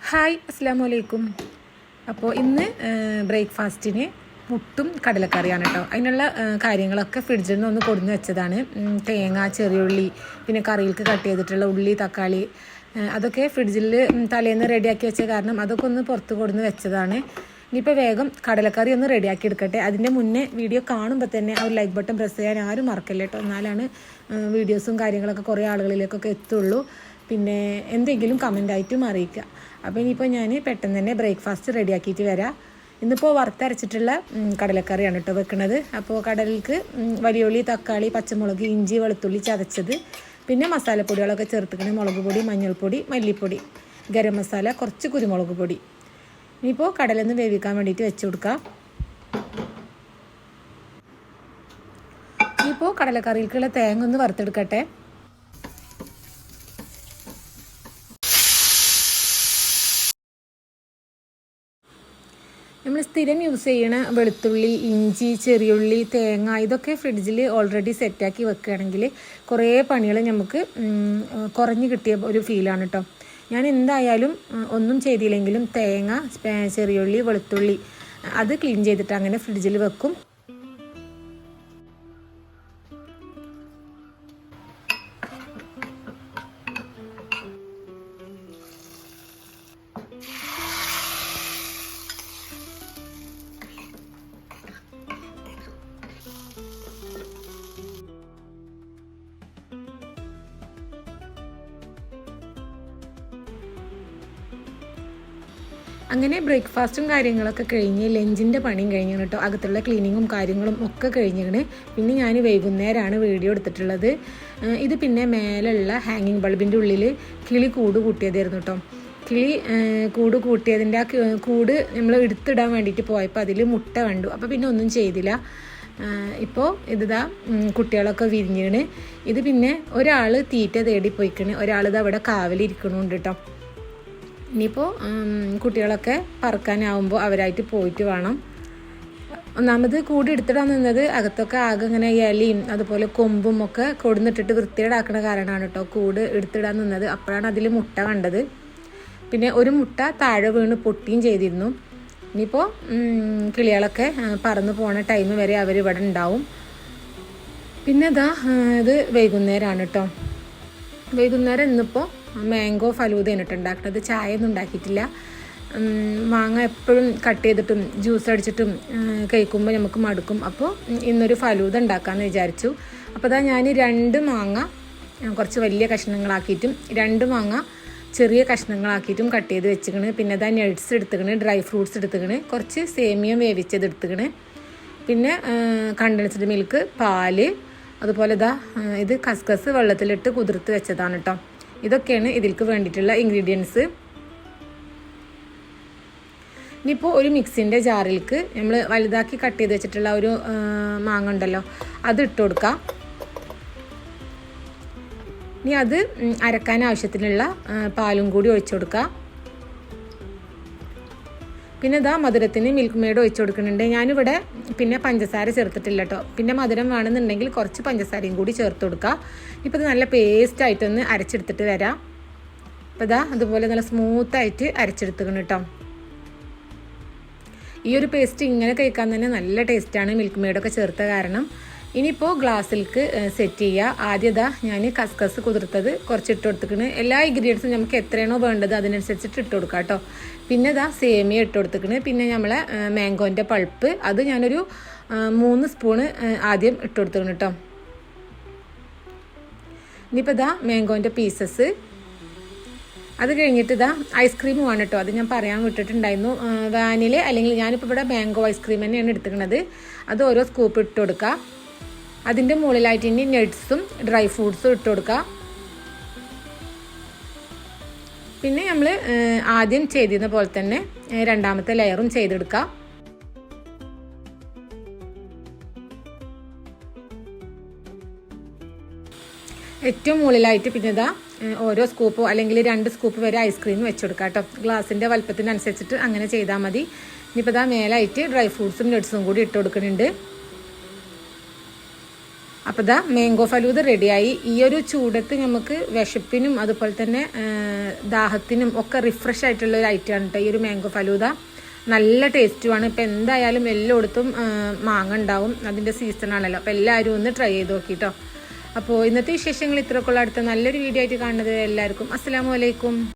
Hi അസ്സാം വലൈക്കും. അപ്പോൾ ഇന്ന് ബ്രേക്ക്ഫാസ്റ്റിന് പുട്ടും കടലക്കറിയാണ് കേട്ടോ. അതിനുള്ള കാര്യങ്ങളൊക്കെ ഫ്രിഡ്ജിൽ നിന്ന് ഒന്ന് കൊടുന്ന് വെച്ചതാണ്. തേങ്ങ, ചെറിയുള്ളി, പിന്നെ കറിയിലേക്ക് കട്ട് ചെയ്തിട്ടുള്ള ഉള്ളി, തക്കാളി, അതൊക്കെ ഫ്രിഡ്ജിൽ തലേന്ന് റെഡിയാക്കി വെച്ച കാരണം അതൊക്കെ ഒന്ന് പുറത്ത് കൊടുന്ന് വെച്ചതാണ്. ഇനിയിപ്പോൾ വേഗം കടലക്കറി ഒന്ന് റെഡിയാക്കി എടുക്കട്ടെ. അതിൻ്റെ മുന്നേ വീഡിയോ കാണുമ്പോൾ തന്നെ ആ ഒരു ലൈക്ക് ബട്ടൺ പ്രസ് ചെയ്യാൻ ആരും മറക്കല്ല കേട്ടോ. എന്നാലാണ് വീഡിയോസും കാര്യങ്ങളൊക്കെ കുറേ ആളുകളിലേക്കൊക്കെ എത്തുള്ളൂ. പിന്നെ എന്തെങ്കിലും കമൻ്റായിട്ടും അറിയിക്കുക. അപ്പോൾ ഇനിയിപ്പോൾ ഞാൻ പെട്ടെന്ന് തന്നെ ബ്രേക്ക്ഫാസ്റ്റ് റെഡിയാക്കിയിട്ട് വരാം. ഇന്നിപ്പോൾ വറുത്തരച്ചിട്ടുള്ള കടലക്കറിയാണ് കേട്ടോ വെക്കുന്നത്. അപ്പോൾ കടലിലേക്ക് വലിയുള്ളി, തക്കാളി, പച്ചമുളക്, ഇഞ്ചി, വെളുത്തുള്ളി ചതച്ചത്, പിന്നെ മസാലപ്പൊടികളൊക്കെ ചേർത്തിക്കണം. മുളക് പൊടി, മഞ്ഞൾപ്പൊടി, മല്ലിപ്പൊടി, ഗരം മസാല, കുറച്ച് കുരുമുളക് പൊടി. ഇനിയിപ്പോൾ കടലൊന്ന് വേവിക്കാൻ വേണ്ടിയിട്ട് വെച്ച് കൊടുക്കാം. ഇനിയിപ്പോൾ കടലക്കറിയിലേക്കുള്ള തേങ്ങ ഒന്ന് വറുത്തെടുക്കട്ടെ. നമ്മൾ സ്ഥിരം യൂസ് ചെയ്യണ വെളുത്തുള്ളി, ഇഞ്ചി, ചെറിയുള്ളി, തേങ്ങ ഇതൊക്കെ ഫ്രിഡ്ജിൽ ഓൾറെഡി സെറ്റാക്കി വെക്കുകയാണെങ്കിൽ കുറേ പണികൾ നമുക്ക് കുറഞ്ഞ് കിട്ടിയ ഒരു ഫീലാണ് കേട്ടോ. ഞാൻ എന്തായാലും ഒന്നും ചെയ്തില്ലെങ്കിലും തേങ്ങ, ചെറിയുള്ളി, വെളുത്തുള്ളി അത് ക്ലീൻ ചെയ്തിട്ട് അങ്ങനെ ഫ്രിഡ്ജിൽ വെക്കും. അങ്ങനെ ബ്രേക്ക്ഫാസ്റ്റും കാര്യങ്ങളൊക്കെ കഴിഞ്ഞ് ലഞ്ചിൻ്റെ പണിയും കഴിഞ്ഞു കേട്ടോ. അകത്തുള്ള ക്ലീനിങ്ങും കാര്യങ്ങളും ഒക്കെ കഴിഞ്ഞിങ്ങനെ. പിന്നെ ഞാൻ വൈകുന്നേരമാണ് വീഡിയോ എടുത്തിട്ടുള്ളത്. ഇത് പിന്നെ മേലുള്ള ഹാങ്ങിങ് ബൾബിൻ്റെ ഉള്ളിൽ കിളി കൂട് കൂട്ടിയതായിരുന്നു കേട്ടോ. കിളി കൂട് കൂട്ടിയതിൻ്റെ ആ കൂട് നമ്മൾ എടുത്തിടാൻ വേണ്ടിയിട്ട് പോയപ്പോൾ അതിൽ മുട്ട കണ്ടു. അപ്പോൾ പിന്നെ ഒന്നും ചെയ്തില്ല. ഇപ്പോൾ ഇതാ കുട്ടികളൊക്കെ വിരിഞ്ഞിണ്. ഇത് പിന്നെ ഒരാൾ തീറ്റ തേടി പോയിക്കണ്, ഒരാളിത് അവിടെ കാവലിരിക്കണുണ്ട് കേട്ടോ. ഇനിയിപ്പോൾ കുട്ടികളൊക്കെ പറക്കാനാവുമ്പോൾ അവരായിട്ട് പോയിട്ട് വേണം. ഒന്നാമത് കൂടി എടുത്തിടാൻ നിന്നത് അകത്തൊക്കെ ആകെ ഇങ്ങനെ ഇലയും അതുപോലെ കൊമ്പും ഒക്കെ കൊടുന്നിട്ടിട്ട് വൃത്തികേടാക്കുന്ന കാരണമാണ് കേട്ടോ കൂട് എടുത്തിടാൻ നിന്നത്. അപ്പോഴാണ് അതിൽ മുട്ട കണ്ടത്. പിന്നെ ഒരു മുട്ട താഴെ വീണ് പൊട്ടിയും ചെയ്തിരുന്നു. ഇനിയിപ്പോൾ കിളികളൊക്കെ പറന്ന് പോണ ടൈം വരെ അവരിവിടെ ഉണ്ടാവും. പിന്നെ ഇത് വൈകുന്നേരമാണ് കേട്ടോ. വൈകുന്നേരം ഇന്നിപ്പോൾ മാംഗോ ഫലൂദയാണ് കേട്ടോ ഉണ്ടാക്കുന്നത്. ചായ ഒന്നും ഉണ്ടാക്കിയിട്ടില്ല. മാങ്ങ എപ്പോഴും കട്ട് ചെയ്തിട്ടും ജ്യൂസ് അടിച്ചിട്ടും കഴിക്കുമ്പോൾ നമുക്ക് മടുക്കും. അപ്പോൾ ഇന്നൊരു ഫലൂദ ഉണ്ടാക്കാമെന്ന് വിചാരിച്ചു. അപ്പോൾ ഞാൻ 2 മാങ്ങ കുറച്ച് വലിയ കഷ്ണങ്ങളാക്കിയിട്ടും 2 മാങ്ങ ചെറിയ കഷ്ണങ്ങളാക്കിയിട്ടും കട്ട് ചെയ്ത് വെച്ചിക്കണ്. പിന്നെ നട്ട്സ് എടുത്തുക്കണ്, ഡ്രൈ ഫ്രൂട്ട്സ് എടുത്തുക്കണ്, കുറച്ച് സേമിയം വേവിച്ചത് എടുത്തുക്കണ്, പിന്നെ കണ്ടൻസ്ഡ് മിൽക്ക്, പാല്, അതുപോലെ ഇത് കസ്കസ് വെള്ളത്തിലിട്ട് കുതിർത്ത് വെച്ചതാണ് കേട്ടോ. ഇതൊക്കെയാണ് ഇതിലേക്ക് വേണ്ടിയിട്ടുള്ള ഇൻഗ്രീഡിയൻസ്. ഇനിയിപ്പോൾ ഒരു മിക്സിൻ്റെ ജാറിലേക്ക് നമ്മൾ വലുതാക്കി കട്ട് ചെയ്ത് വെച്ചിട്ടുള്ള ഒരു മാങ്ങ ഉണ്ടല്ലോ അത് ഇട്ട് കൊടുക്കാം. ഇനി അത് അരക്കാൻ ആവശ്യത്തിനുള്ള പാലും കൂടി ഒഴിച്ചു കൊടുക്കാം. പിന്നെ മധുരത്തിന് മിൽക്ക് മെയ്ഡ് ഒഴിച്ചു കൊടുക്കുന്നുണ്ട്. ഞാനിവിടെ പിന്നെ പഞ്ചസാര ചേർത്തിട്ടില്ല കേട്ടോ. പിന്നെ മധുരം വേണമെന്നുണ്ടെങ്കിൽ കുറച്ച് പഞ്ചസാരയും കൂടി ചേർത്ത് കൊടുക്കുക. ഇപ്പോൾ ഇത് നല്ല പേസ്റ്റായിട്ടൊന്ന് അരച്ചെടുത്തിട്ട് വരാം. അപ്പോൾ അതുപോലെ നല്ല സ്മൂത്തായിട്ട് അരച്ചെടുത്തുക്കണം കേട്ടോ. ഈ ഒരു പേസ്റ്റ് ഇങ്ങനെ കഴിക്കാൻ തന്നെ നല്ല ടേസ്റ്റാണ് മിൽക്ക് മെയ്ഡൊക്കെ ചേർത്ത കാരണം. ഇനിയിപ്പോൾ ഗ്ലാസ്സിലേക്ക് സെറ്റ് ചെയ്യുക. ആദ്യം ഞാൻ കസ്കസ് കുതിർത്തത് കുറച്ച് ഇട്ട് കൊടുത്തിക്കണ്. എല്ലാ ഇൻഗ്രീഡിയൻസും നമുക്ക് എത്രയാണോ വേണ്ടത് അതിനനുസരിച്ചിട്ട് ഇട്ട് കൊടുക്കാം കേട്ടോ. പിന്നെ സേമിയ ഇട്ട് കൊടുത്തിക്കണ്. പിന്നെ നമ്മളെ മാംഗോൻ്റെ പൾപ്പ് അത് ഞാനൊരു 3 സ്പൂണ് ആദ്യം ഇട്ട് കൊടുത്തിക്കണ് കേട്ടോ. ഇനിയിപ്പോൾ മാംഗോൻ്റെ പീസസ്. അത് കഴിഞ്ഞിട്ട് ഐസ്ക്രീം വേണം കേട്ടോ. അത് ഞാൻ പറയാൻ വിട്ടിട്ടുണ്ടായിരുന്നു. വാനില അല്ലെങ്കിൽ ഞാനിപ്പോൾ ഇവിടെ മാംഗോ ഐസ്ക്രീം തന്നെയാണ് എടുത്തിരിക്കുന്നത്. അത് ഓരോ സ്കൂപ്പ് ഇട്ട് കൊടുക്കുക. അതിൻ്റെ മുകളിലായിട്ട് ഇനി നട്ട്സും ഡ്രൈ ഫ്രൂട്ട്സും ഇട്ട് കൊടുക്കുക. പിന്നെ നമ്മൾ ആദ്യം ചെയ്തിരുന്ന പോലെ തന്നെ രണ്ടാമത്തെ ലെയറും ചെയ്തെടുക്കുക. ഏറ്റവും മുകളിലായിട്ട് പിന്നെ ഓരോ സ്കൂപ്പോ അല്ലെങ്കിൽ 2 സ്കൂപ്പ് വരെ ഐസ്ക്രീം വെച്ചെടുക്കുക കേട്ടോ. ഗ്ലാസിൻ്റെ വലുപ്പത്തിനനുസരിച്ചിട്ട് അങ്ങനെ ചെയ്താൽ മതി. ഇനിയിപ്പോൾ മേലായിട്ട് ഡ്രൈ ഫ്രൂട്ട്സും നട്ട്സും കൂടി ഇട്ട് കൊടുക്കുന്നുണ്ട്. അപ്പോൾ ഇതാ മാംഗോ ഫലൂദ റെഡിയായി. ഈ ഒരു ചൂടത്ത് നമുക്ക് വിശപ്പിനും അതുപോലെ തന്നെ ദാഹത്തിനും ഒക്കെ റിഫ്രഷ് ആയിട്ടുള്ള ഒരു ഐറ്റമാണ് കേട്ടോ ഈ ഒരു മാംഗോ ഫലൂദ. നല്ല ടേസ്റ്റുമാണ്. ഇപ്പോൾ എന്തായാലും എല്ലായിടത്തും മാങ്ങ ഉണ്ടാവും, അതിൻ്റെ സീസണാണല്ലോ. അപ്പോൾ എല്ലാവരും ഒന്ന് ട്രൈ ചെയ്ത് നോക്കിട്ടോ. അപ്പോൾ ഇന്നത്തെ വിശേഷങ്ങൾ ഇത്രയൊക്കെയുള്ള അടുത്ത നല്ലൊരു വീഡിയോ ആയിട്ട് കാണുന്നത് എല്ലാവർക്കും അസ്സലാമു അലൈക്കും.